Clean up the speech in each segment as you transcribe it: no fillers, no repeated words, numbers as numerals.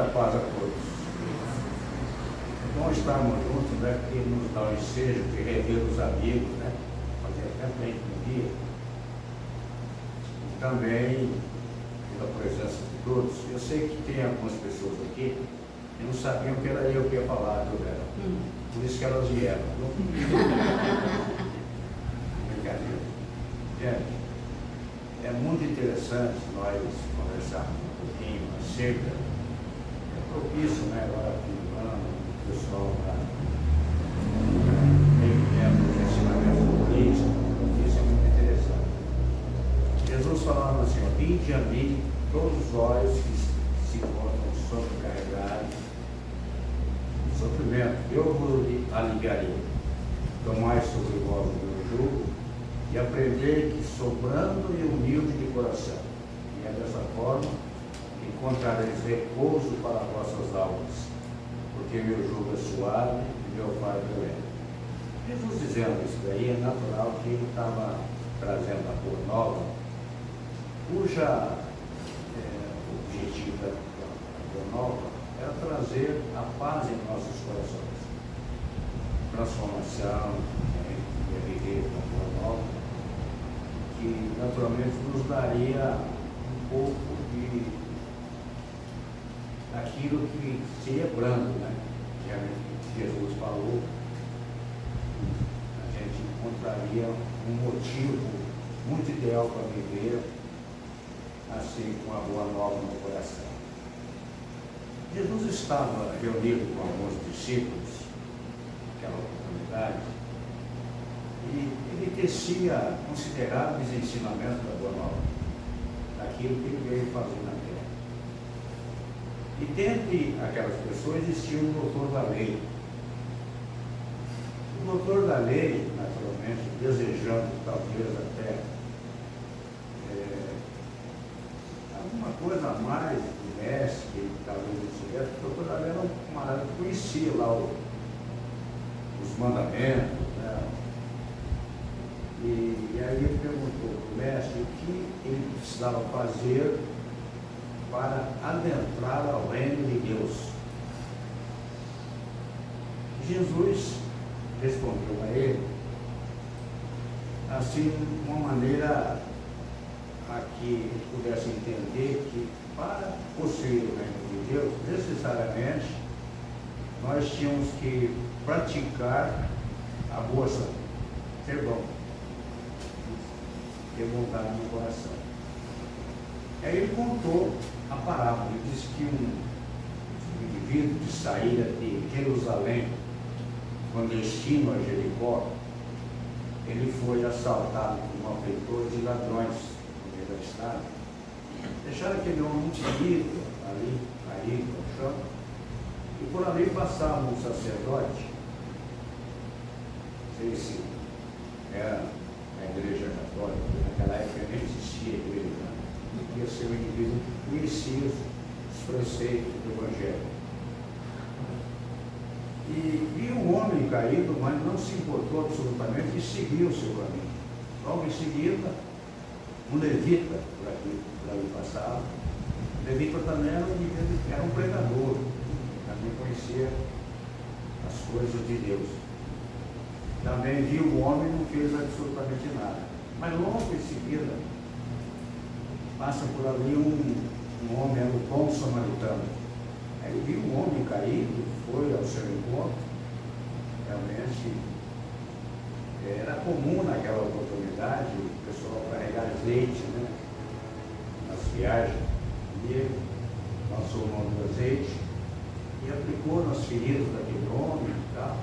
Muita paz a todos. É bom estarmos juntos, né? Porque nos dá o ensejo de rever os amigos, né? Fazia tempo que a gente não via. E também pela presença de todos. Eu sei que tem algumas pessoas aqui que não sabiam que era eu que ia falar, viu, Vera? Por isso que elas vieram. Brincadeira. Gente, é muito interessante nós conversarmos um pouquinho acerca. É propício, né? Agora aqui no ano, o pessoal está vendo os ensinamentos do Cristo. Isso é muito interessante. Jesus falava assim: ó, vinde a mim todos os olhos que se encontram sobrecarregados de sofrimento, eu vos aliviarei. Tomai sobre vós o meu jugo e aprendei que sou brando e humilde de coração. E é dessa forma que encontrareis repouso para vossas almas, porque meu jugo é suave e meu fardo é leve. Jesus dizendo isso daí, é natural que ele estava trazendo a boa nova, cuja objetivo da boa nova era trazer a paz em nossos corações, transformação, viver uma boa nova, que naturalmente nos daria um pouco de daquilo que seria brando, né? Que Jesus falou, a gente encontraria um motivo muito ideal para viver assim, com a boa nova no coração. Jesus estava reunido com alguns discípulos naquela oportunidade e ele tecia consideráveis ensinamentos da boa nova, daquilo que ele veio fazer na terra. E dentre aquelas pessoas existia um doutor da lei. O doutor da lei, naturalmente, desejando talvez até alguma coisa a mais do mestre, que talvez não soubesse, o doutor da lei era um camarada que conhecia lá os mandamentos, né? E aí ele perguntou para o mestre o que ele precisava fazer para adentrar ao reino de Deus. Jesus respondeu a ele assim, de uma maneira a que ele pudesse entender que para possuir o reino de Deus, necessariamente, nós tínhamos que praticar a boa ação, ser bom, ter bondade no coração. Aí ele contou a parábola. Ele disse que um indivíduo que saíra de Jerusalém com destino a Jericó, ele foi assaltado por malfeitores e ladrões no meio da estrada. Deixaram aquele homem caído ali no chão, e por ali passava um sacerdote. Não sei se era a igreja católica, porque naquela época nem existia igreja, né? Ia ser um indivíduo que conhecia os preceitos do Evangelho. E viu um homem caído, mas não se importou absolutamente e seguiu o seu caminho. Logo em seguida, um levita por ali passava. O levita também era um pregador, também conhecia as coisas de Deus. Também viu o homem e não fez absolutamente nada. Mas logo em seguida, passa por ali um homem, era o bom samaritano. Aí ele viu um homem caído, foi ao seu encontro. Realmente era comum naquela oportunidade o pessoal carregar azeite, né, nas viagens. E ele passou o mão do azeite e aplicou nas feridas daquele homem e tal.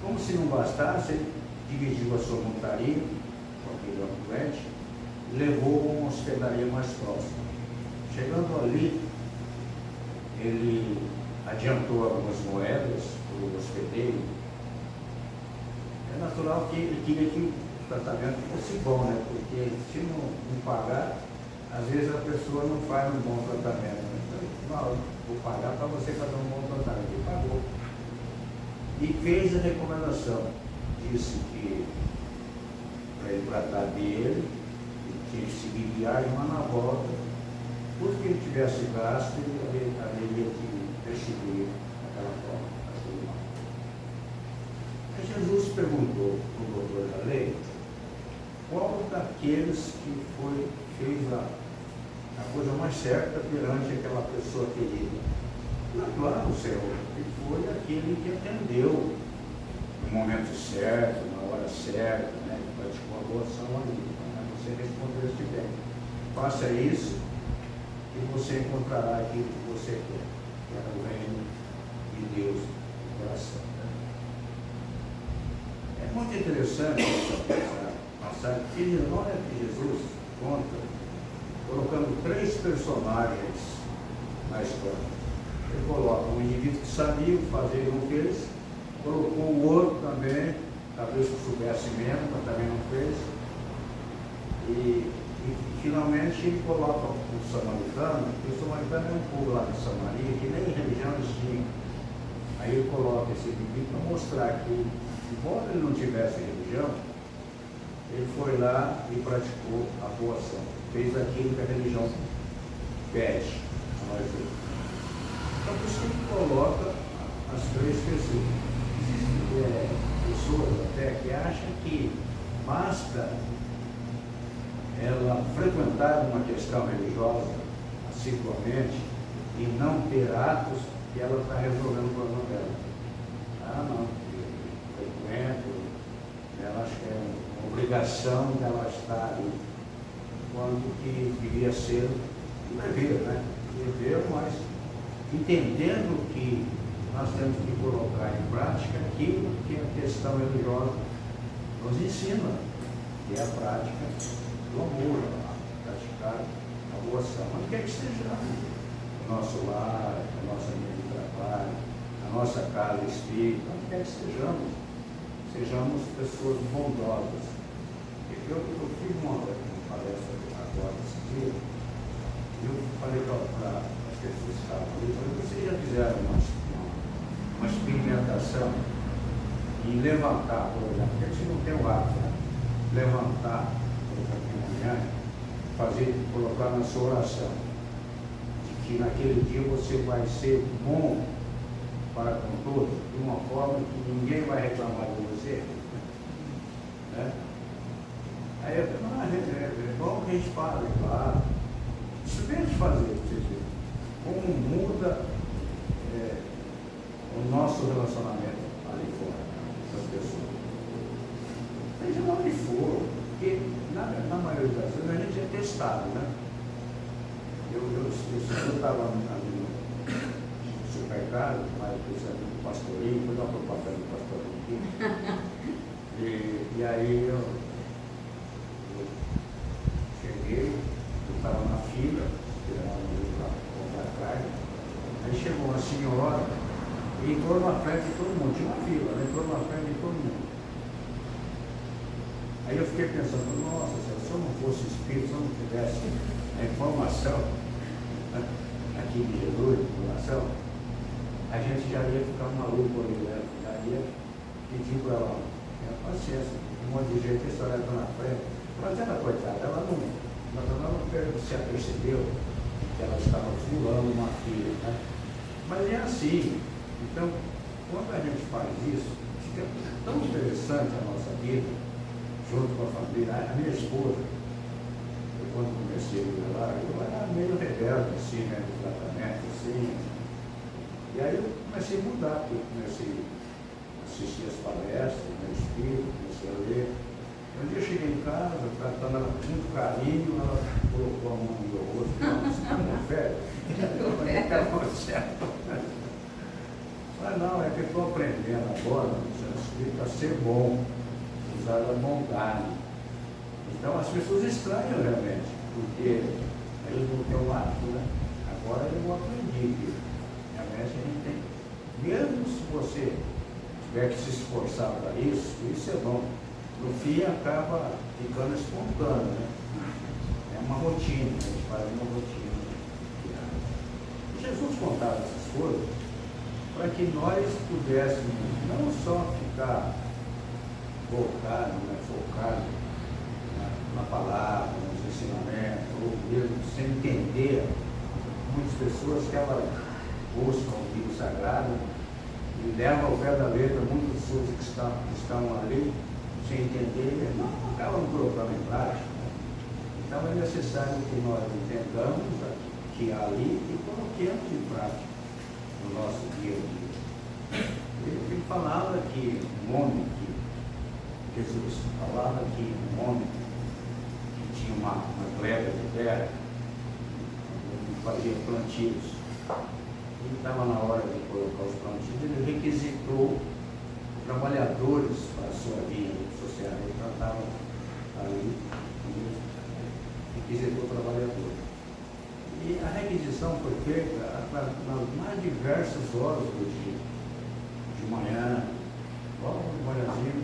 Como se não bastasse, ele dividiu a sua montaria com aquele homem doente e levou a uma hospedaria mais próxima. Chegando ali, ele adiantou algumas moedas para o hospedeiro. É natural que ele queria que o tratamento fosse bom, né? Porque se não pagar, às vezes a pessoa não faz um bom tratamento. Então, não, vou pagar para você fazer um bom tratamento. Ele pagou. E fez a recomendação. Disse que para ele tratar dele, ele tinha que seguir viagem lá na volta. Tudo que ele tivesse gasto, ele haveria que perseguir daquela forma aquele irmão. Aí Jesus perguntou para o doutor da lei qual daqueles que fez a coisa mais certa perante aquela pessoa querida. Não, claro, Senhor, que foi aquele que atendeu no momento certo, na hora certa, né, que praticou a boa ação ali. Né, você respondeu este bem. Faça isso e você encontrará aquilo que você quer, que é o reino de Deus no coração. É muito interessante essa passagem, porque olha que Jesus conta, colocando 3 personagens na história. Ele coloca um indivíduo que sabia fazer o que fez, colocou o outro também, talvez que soubesse mesmo, mas também não fez, e finalmente ele coloca o samaritano, porque o samaritano é um povo lá de Samaria que nem religião eles tinham. Aí ele coloca esse indivíduo para mostrar que, embora ele não tivesse religião, ele foi lá e praticou a boa ação, fez aquilo que a religião pede a nós outros. Então, por isso que ele coloca as 3 pessoas. Existem pessoas até que acham que basta ela frequentar uma questão religiosa assiduamente e não ter atos, que ela está resolvendo o problema dela. Ah, não, eu frequento, ela acha que é uma obrigação dela estar ali, quando que devia ser um dever, né? Dever, mas entendendo que nós temos que colocar em prática aquilo que a questão religiosa nos ensina, que é a prática do amor, a praticar a boa ação. Onde quer que estejamos, no nosso lar, na nossa linha de trabalho, na nossa casa espírita, onde quer que estejamos, sejamos pessoas bondosas. Eu fiz uma palestra agora esse dia, e eu falei para as pessoas que estavam ali, vocês já fizeram uma experimentação em levantar, por exemplo, porque você não tem o hábito, né? Levantar, por exemplo, de manhã, colocar na sua oração, de que naquele dia você vai ser bom para com todos, de uma forma que ninguém vai reclamar de você. Né? Aí eu falei, é bom que a gente fala, claro. Experimente fazer, para vocês verem como muda o nosso relacionamento ali fora, com as pessoas. Seja lá onde for, porque na maioria das vezes a gente é testado, né? Eu estava ali no supermercado, mas precisando do pastorinho, vou dar um papel do pastorinho aqui. E aí eu cheguei, eu estava na fila, esperando para comprar carne. Aí chegou uma senhora e entrou na frente de todo mundo, tinha uma fila, ela entrou na frente de todo mundo. Aí eu fiquei pensando, nossa, se eu não fosse espírito, se eu não tivesse a informação aqui de Jesus, de coração, a gente já ia ficar maluco ali, né? Já ia pedir para ela, tenha paciência, um monte de gente, a senhora está na frente. Mas ela, coitada, ela não se apercebeu que ela estava furando uma fila, né? Mas é assim. Então, quando a gente faz isso, fica tão interessante a nossa vida, junto com a família. A minha esposa, eu quando comecei a ir lá, eu era meio rebelde, assim, né, do tratamento, assim. E aí eu comecei a mudar, porque eu comecei a assistir as palestras, no espírito, comecei a ler. Um dia eu cheguei em casa, tratando ela com muito carinho, ela colocou a mão no meu rosto, você está com fé? Eu falei, está certo. Mas não, é que eu estou aprendendo agora, a ser bom, usar a bondade. Então as pessoas estranham realmente, porque eles não têm o hábito, né? Agora eu aprendi que realmente a gente tem, mesmo se você tiver que se esforçar para isso é bom. No fim acaba ficando espontâneo, né? É uma rotina, a gente faz uma rotina. Jesus contava essas coisas para que nós pudéssemos não só ficar focado na palavra, nos ensinamentos, ou mesmo sem entender muitas pessoas que ela buscam o livro sagrado e levam ao pé da letra muitas pessoas que estão ali sem entender, não acabam colocando em prática. Então é necessário que nós entendamos que ali e coloquemos em prática no nosso dia a dia. Ele falava que um homem, que Jesus falava que um homem que tinha uma gleba de terra, fazia plantios, e estava na hora de colocar os plantios, ele requisitou trabalhadores para a sua vida social. Ele plantava ali, requisitou trabalhadores. E a requisição foi feita nas mais diversas horas do dia. De manhã, logo de manhãzinho,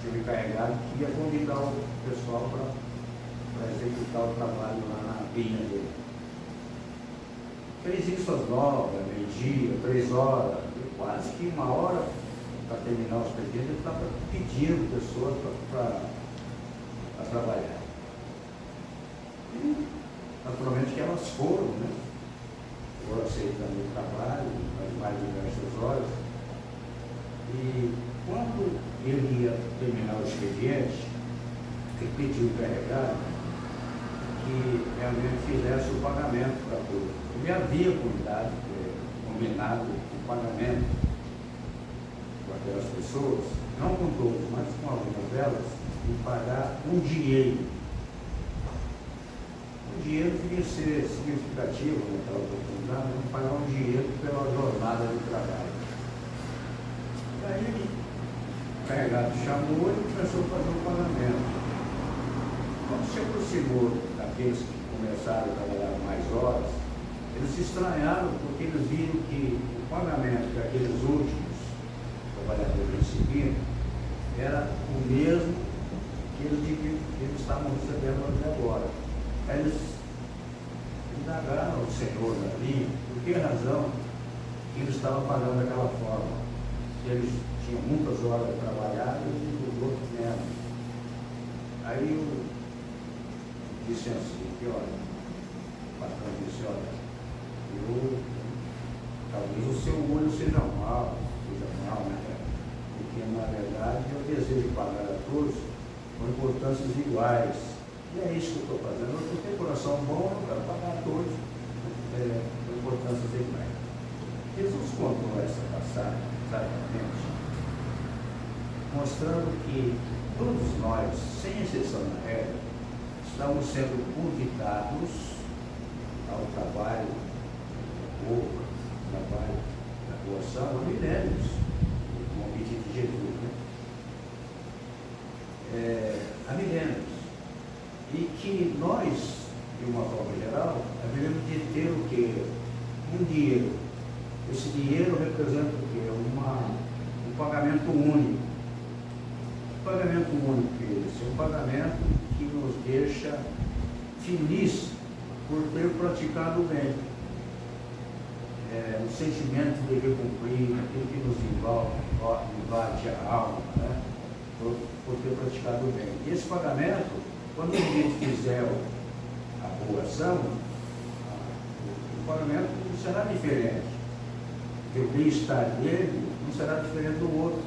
tive carregado que ia convidar o pessoal para executar o trabalho lá na vinha dele. Fez isso às 9, meio-dia, 3 horas, quase que 1 hora para terminar os pedidos. Ele estava pedindo pessoas para trabalhar. E, naturalmente, que elas foram, né? Foram aceitando o trabalho, nas mais diversas horas. E quando ele ia terminar o expediente, ele pediu o encarregado que realmente fizesse o pagamento para todos. Ele havia combinado o pagamento para aquelas pessoas, não com todos, mas com algumas delas, de pagar um dinheiro. O dinheiro devia ser significativo naquela oportunidade, não pagar um dinheiro pela jornada de trabalho. E aí, o carregado chamou e começou a fazer o pagamento. Quando se aproximou daqueles que começaram a trabalhar mais horas, eles se estranharam porque eles viram que o pagamento que aqueles últimos trabalhadores recebiam era o mesmo que eles estavam recebendo até agora. Aí eles indagaram ao senhor da linha por que razão que eles estavam pagando daquela forma. Se eles tinham muitas horas trabalhadas e os outros menos. Aí eu disse assim, que olha, o patrão disse, olha, talvez o seu olho seja mal, né? Porque na verdade eu desejo pagar a todos com importâncias iguais. E é isso que eu estou fazendo. Eu tenho coração bom, eu quero pagar a todos com importâncias iguais. Jesus contou essa passagem, exatamente, mostrando que todos nós, sem exceção na regra, estamos sendo convidados ao trabalho da doação há milênios, como pedido de Jesus, né? Há milênios. E que nós, de uma forma geral, devemos de ter o quê? Um dinheiro. Esse dinheiro representa o quê? Um pagamento único. Um pagamento único, esse é um pagamento que nos deixa feliz por ter praticado o bem. O sentimento de dever cumprir, aquilo que nos invade a alma, né? por ter praticado o bem. E esse pagamento, quando a gente fizer a boa ação, o pagamento não será diferente. Porque o bem-estar dele não será diferente do outro.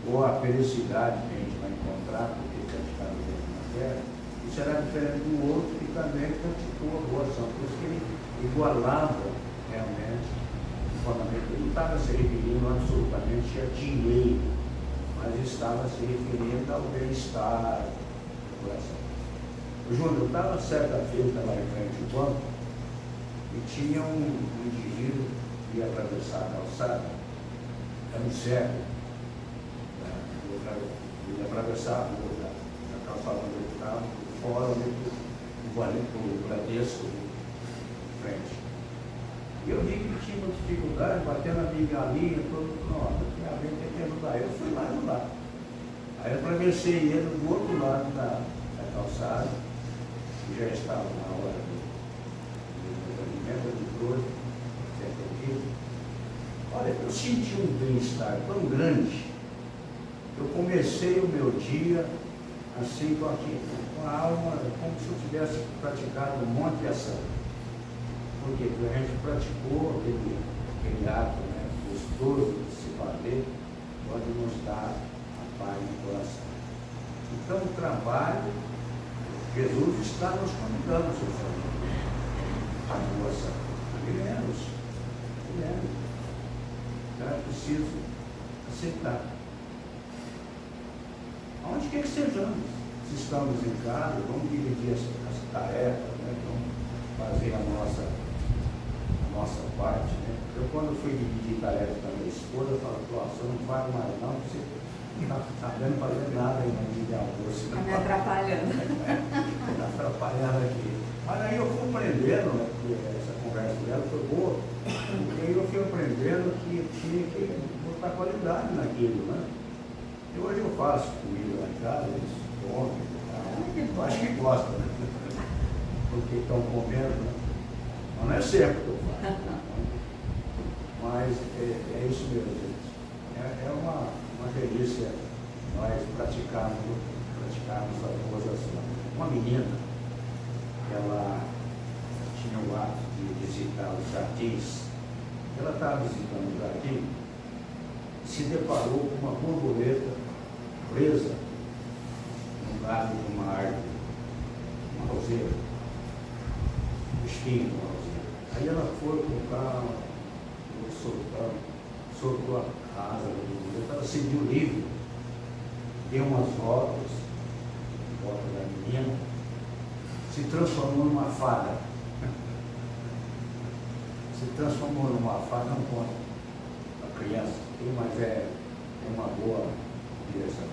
Ou a felicidade que a gente vai encontrar por ter praticado o bem na terra, não será diferente do outro que também praticou a boa ação. Por isso que ele igualava realmente o pagamento. Ele não estava se referindo absolutamente a dinheiro, mas estava se referindo ao bem-estar do coração. Júnior, eu estava certa-feira lá em frente ao banco e tinha um indivíduo que ia atravessar a calçada, era um cego, né? Ele ia atravessar a rua, a calçada onde ele estava, fora do Bradesco de frente. E eu vi que ele tinha uma dificuldade, batendo a bengalinha, nossa, alguém tem que ajudar. Eu fui lá ajudar. Aí eu atravessei ele do outro lado da calçada, que já estava na hora do alimento, do doido, certo? Olha, eu senti um bem-estar tão grande, eu comecei o meu dia assim, com a alma, como se eu tivesse praticado um monte de ação. Porque a gente praticou aquele ato, né, gostoso de se bater, pode nos dar a paz no coração. Então, o trabalho, Jesus está nos convidando, seu Senhor. A moça, menos. Então é preciso aceitar. Aonde quer que sejamos, se estamos em casa, vamos dividir as tarefas, né? Vamos fazer a nossa parte, né? Eu, quando fui dividir tarefa com a minha esposa, eu falei, você não vai mais não, você não está sabendo fazer nada aí no dia de almoço. Está me atrapalhando. Está atrapalhando aqui. Mas aí eu fui aprendendo, né, porque essa conversa dela foi boa, porque aí eu fui aprendendo que tinha que botar qualidade naquilo, né? E hoje eu faço comida lá em casa, eles comem, eu acho que gostam, né? Porque estão comendo, né? Mas não é sempre que eu faço. Mas é isso mesmo, gente. É uma delícia nós praticarmos as boas ações. Uma menina, ela tinha o hábito de visitar os jardins. Ela estava visitando o jardim e se deparou com uma borboleta presa no galho de uma árvore, uma roseira, um espinho de uma roseira. Aí ela foi com o carro, soltou a asa da borboleta, ela seguiu livre, deu umas voltas em volta da menina, se transformou numa fada. Se transformou numa fada, não conta a criança, mas é uma boa direção.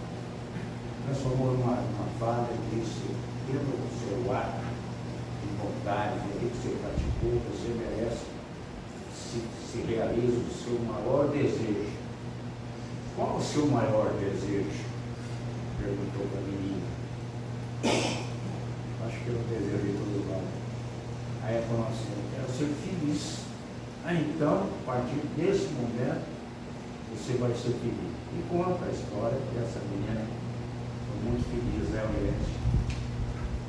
Transformou numa fada e disse, pelo seu ato de vontade, o que você praticou, você merece, se realiza o seu maior desejo. Qual o seu maior desejo? Perguntou para a menina. Acho que eu desejo de todo lado. Aí ela falou assim, eu quero ser feliz. Então, a partir desse momento, você vai ser feliz. E conta a história que essa menina foi muito feliz realmente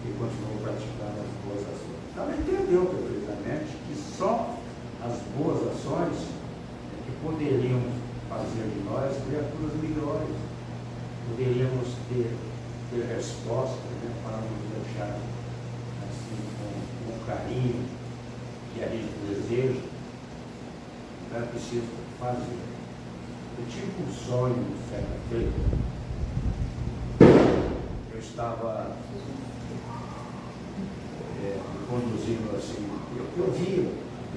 e continuou praticando as boas ações. Ela entendeu perfeitamente que só as boas ações que poderiam fazer de nós criaturas melhores. Poderíamos ter respostas, né, para nos deixar assim, com carinho que a gente deseja. Então é preciso fazer. Eu tive um sonho certa feita. Eu estava me conduzindo assim, eu via o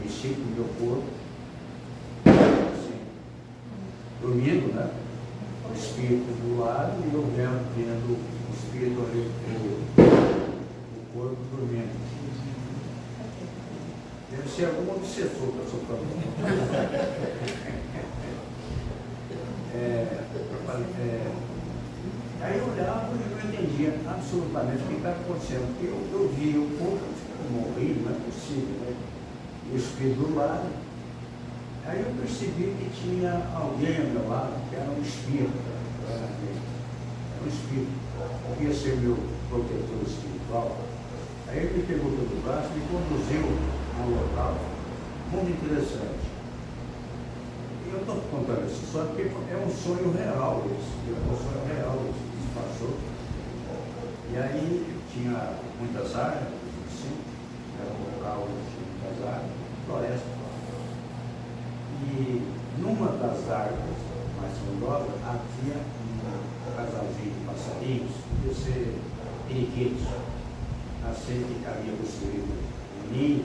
princípio do meu corpo, assim, dormindo, né? O espírito do lado e eu vendo o espírito ali, o corpo dormindo. Deve ser algum obsessor que eu sou Aí eu olhava e não entendia absolutamente o que estava acontecendo. Porque eu vi o corpo, eu morri, não é possível, né? E o espírito do lado. Aí eu percebi que tinha alguém ao meu lado, que era um espírito. Era um espírito. Ia ser meu protetor espiritual. Aí ele me pegou pelo braço e me conduziu a um local muito interessante. E eu estou contando essa história porque é um sonho real isso. É um sonho real isso que se passou. E aí tinha muitas árvores, assim, era um local onde tinha muitas árvores, floresta. E numa das árvores mais frondosas havia um casalzinho de passarinhos, devia ser periquitos, assim que havia construído um ninho.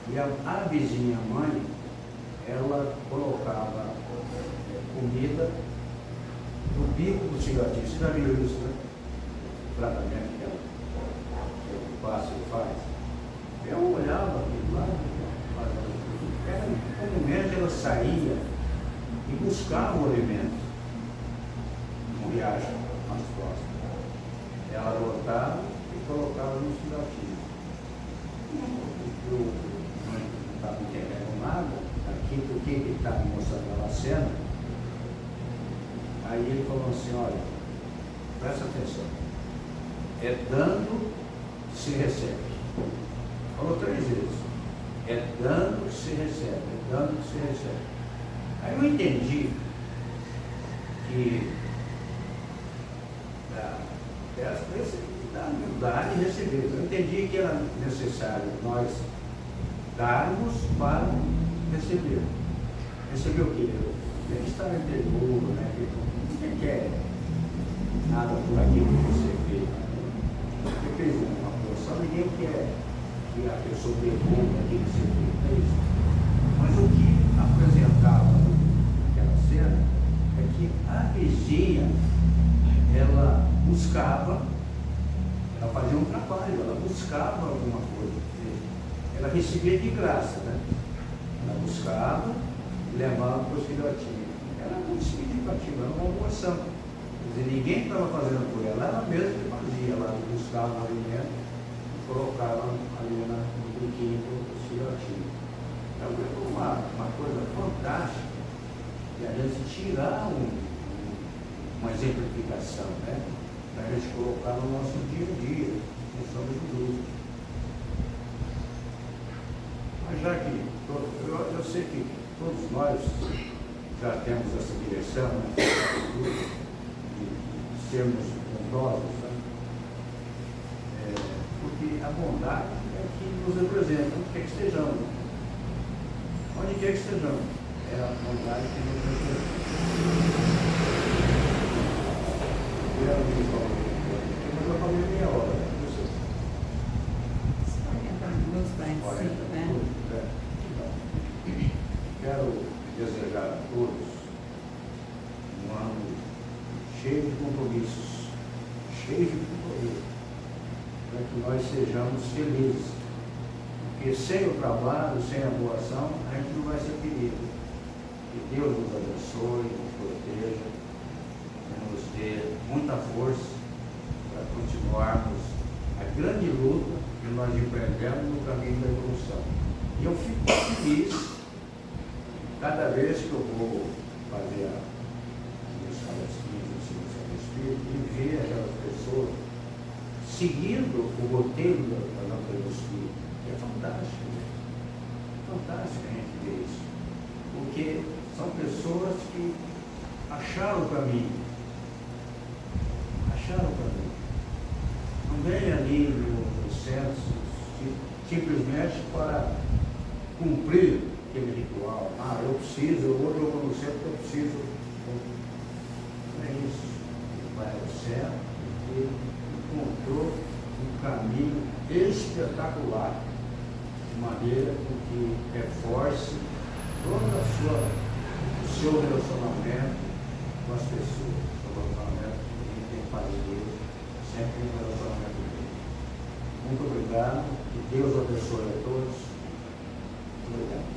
E a vizinha mãe, ela colocava comida no bico do filhotinho. Você já viu isso, né? O tratamento que o pássaro faz. Eu olhava aquilo lá, comumente ela saía e buscava o alimento no riacho mais próximo. Ela botava e colocava nos filhotinhos. Eu não estava entendendo nada aqui, porque ele estava mostrando aquela cena. Aí ele falou assim, olha, presta atenção, é dando que se recebe. Falou 3 vezes. É dando que se recebe, é dando que se recebe. Aí eu entendi que esse da humildade e receber. Eu entendi que era necessário nós darmos para receber. Receber o quê? Tem que estar em ternura, né? Ninguém quer nada por aquilo que você vê. Você fez uma posição, ninguém quer que a pessoa devolva aquilo que você fez. Mas o que apresentava naquela cena é que a vizinha, ela buscava, ela fazia um trabalho, ela buscava alguma coisa. Ela recebia de graça, né? Ela buscava e levava para os filhotinhos. Era muito significativo, era uma boa ação. Quer dizer, ninguém estava fazendo por ela, ela mesma que fazia. Ela buscava o alimento e colocava ali no biquinho para os filhotinhos. Então é uma coisa fantástica de a gente tirar uma exemplificação, né? Para a gente colocar no nosso dia a dia, em função de tudo. Mas já que eu sei que todos nós já temos essa direção, né, de sermos bondosos, né? Porque a bondade é que nos representa, onde quer que estejamos. Onde quer que estejamos, é a bondade que nos representa. Mas eu falei meia hora, né? Só 40 minutos para ensino, né? Quero desejar a todos um ano cheio de compromissos, para que nós sejamos felizes. Porque sem o trabalho, sem a boa ação, a gente não vai ser feliz. Que Deus nos abençoe, nos proteja, nos dê muita força para continuarmos a grande luta que nós empreendemos no caminho da evolução. E eu fico feliz cada vez que eu vou fazer as minhas palestrinhas no Espírito e ver aquelas pessoas seguindo o roteiro da doutrina do Espírito. É fantástico, né? Fantástico a gente ver isso. Porque são pessoas que acharam o caminho. Acharam o caminho. Não vem ali no centro simplesmente para cumprir aquele ritual. Eu preciso, hoje eu vou no centro porque eu preciso. Não é isso. Ele vai ao centro porque encontrou um caminho espetacular, de maneira com que reforce todo o seu relacionamento com as pessoas, o seu relacionamento que tem parceiro, sempre um relacionamento dele. Muito obrigado, que Deus abençoe a todos. Muito obrigado.